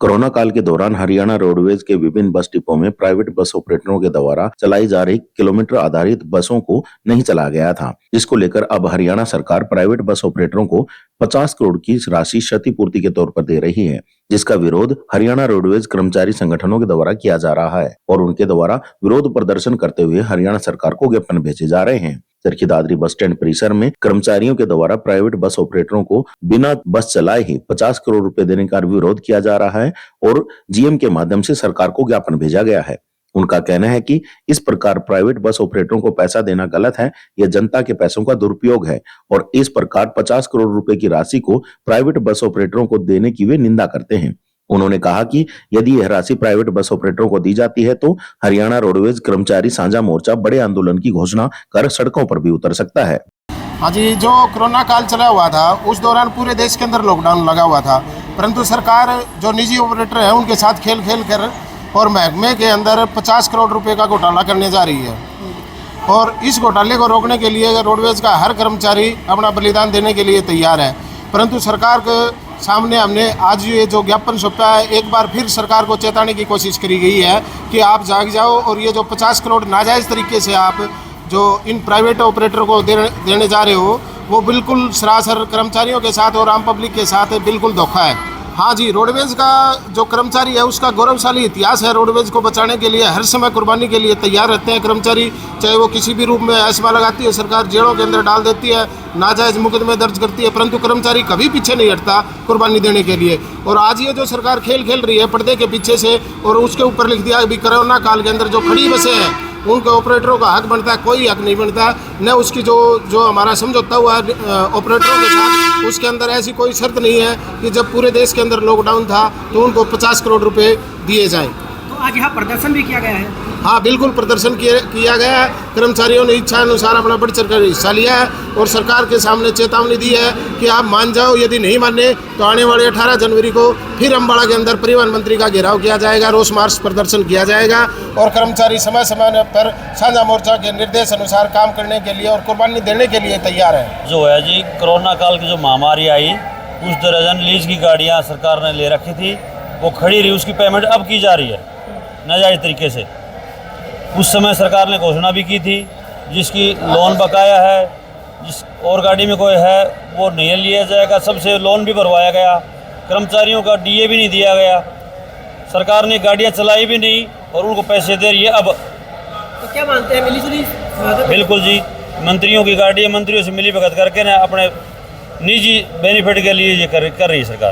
Corona काल के दौरान हरियाणा रोडवेज के विभिन्न बस डिपो में प्राइवेट बस ऑपरेटरों के द्वारा चलाई जा रही किलोमीटर आधारित बसों को नहीं चलाया गया था, जिसको लेकर अब हरियाणा सरकार प्राइवेट बस ऑपरेटरों को 50 करोड़ की राशि क्षतिपूर्ति के तौर पर दे रही है, जिसका विरोध हरियाणा रोडवेज कर्मचारी संगठनों के द्वारा किया जा रहा है और उनके द्वारा विरोध प्रदर्शन करते हुए हरियाणा सरकार को ज्ञापन भेजे जा रहे हैं। चरखी दादरी बस स्टैंड परिसर में कर्मचारियों के द्वारा प्राइवेट बस ऑपरेटरों को बिना बस चलाए ही 50 करोड़ रुपए देने का विरोध किया जा रहा है और जीएम के माध्यम से सरकार को ज्ञापन भेजा गया है। उनका कहना है कि इस प्रकार प्राइवेट बस ऑपरेटरों को पैसा देना गलत है, यह जनता के पैसों का दुरुपयोग है और इस प्रकार 50 करोड़ रुपए की राशि को प्राइवेट बस ऑपरेटरों को देने की वे निंदा करते हैं। उन्होंने कहा कि यदि यह राशि प्राइवेट बस ऑपरेटरों को दी जाती है तो हरियाणा रोडवेज कर्मचारी साझा मोर्चा बड़े आंदोलन की घोषणा कर सड़कों पर भी उतर सकता है। हाँ जी, जो कोरोना काल चला हुआ था उस दौरान पूरे देश के अंदर लॉकडाउन लगा हुआ था, परंतु सरकार जो निजी ऑपरेटर है उनके साथ खेल कर और महकमे के अंदर 50 करोड़ रुपए का घोटाला करने जा रही है और इस घोटाले को रोकने के लिए रोडवेज का हर कर्मचारी अपना बलिदान देने के लिए तैयार है। परंतु सरकार के सामने हमने आज ये जो ज्ञापन सौंपा है, एक बार फिर सरकार को चेताने की कोशिश करी गई है कि आप जाग जाओ और ये जो 50 करोड़ नाजायज़ तरीके से आप जो इन प्राइवेट ऑपरेटर को देने जा रहे हो वो बिल्कुल सरासर कर्मचारियों के साथ और आम पब्लिक के साथ बिल्कुल धोखा है। हाँ जी, रोडवेज का जो कर्मचारी है उसका गौरवशाली इतिहास है। रोडवेज को बचाने के लिए हर समय कुर्बानी के लिए तैयार रहते हैं कर्मचारी, चाहे वो किसी भी रूप में ऐसमा लगाती है सरकार, जेलों के अंदर डाल देती है, नाजायज़ मुकदमे दर्ज करती है, परंतु कर्मचारी कभी पीछे नहीं हटता कुर्बानी देने के लिए। और आज ये जो सरकार खेल रही है पर्दे के पीछे से और उसके ऊपर लिख दिया अभी कोरोना काल के अंदर जो खड़ी बसें हैं उनके ऑपरेटरों का हक बनता है, कोई हक नहीं बनता न उसकी। जो हमारा समझौता हुआ है ऑपरेटरों के साथ उसके अंदर ऐसी कोई शर्त नहीं है कि जब पूरे देश के अंदर लॉकडाउन था तो उनको 50 करोड़ रुपए दिए जाएं। तो आज यहाँ प्रदर्शन भी किया गया है। हाँ बिल्कुल, प्रदर्शन किया गया है। कर्मचारियों ने इच्छा अनुसार अपना बढ़ चढ़ कर हिस्सा लिया है और सरकार के सामने चेतावनी दी है कि आप मान जाओ, यदि नहीं माने तो आने वाले 18 जनवरी को फिर अम्बाड़ा के अंदर परिवहन मंत्री का घेराव किया जाएगा, रोष मार्च प्रदर्शन किया जाएगा और कर्मचारी समय समय पर साझा मोर्चा के निर्देश अनुसार काम करने के लिए और कुर्बानी देने के लिए तैयार है। जो है जी, कोरोना काल की जो महामारी आई उस दर्जन लीज की गाड़ियाँ सरकार ने ले रखी थी, वो खड़ी रही, उसकी पेमेंट अब की जा रही है नाजायज़ तरीके से। उस समय सरकार ने घोषणा भी की थी जिसकी लोन बकाया है, जिस और गाड़ी में कोई है वो नहीं लिया जाएगा, सबसे लोन भी भरवाया गया, कर्मचारियों का डीए भी नहीं दिया गया, सरकार ने गाड़ियाँ चलाई भी नहीं और उनको पैसे दे रही है। अब तो क्या मानते हैं, मिलीजुली? बिल्कुल जी, मंत्रियों की गाड़ी, मंत्रियों से मिली भगत करके ना अपने निजी बेनिफिट के लिए ये कर रही है सरकार।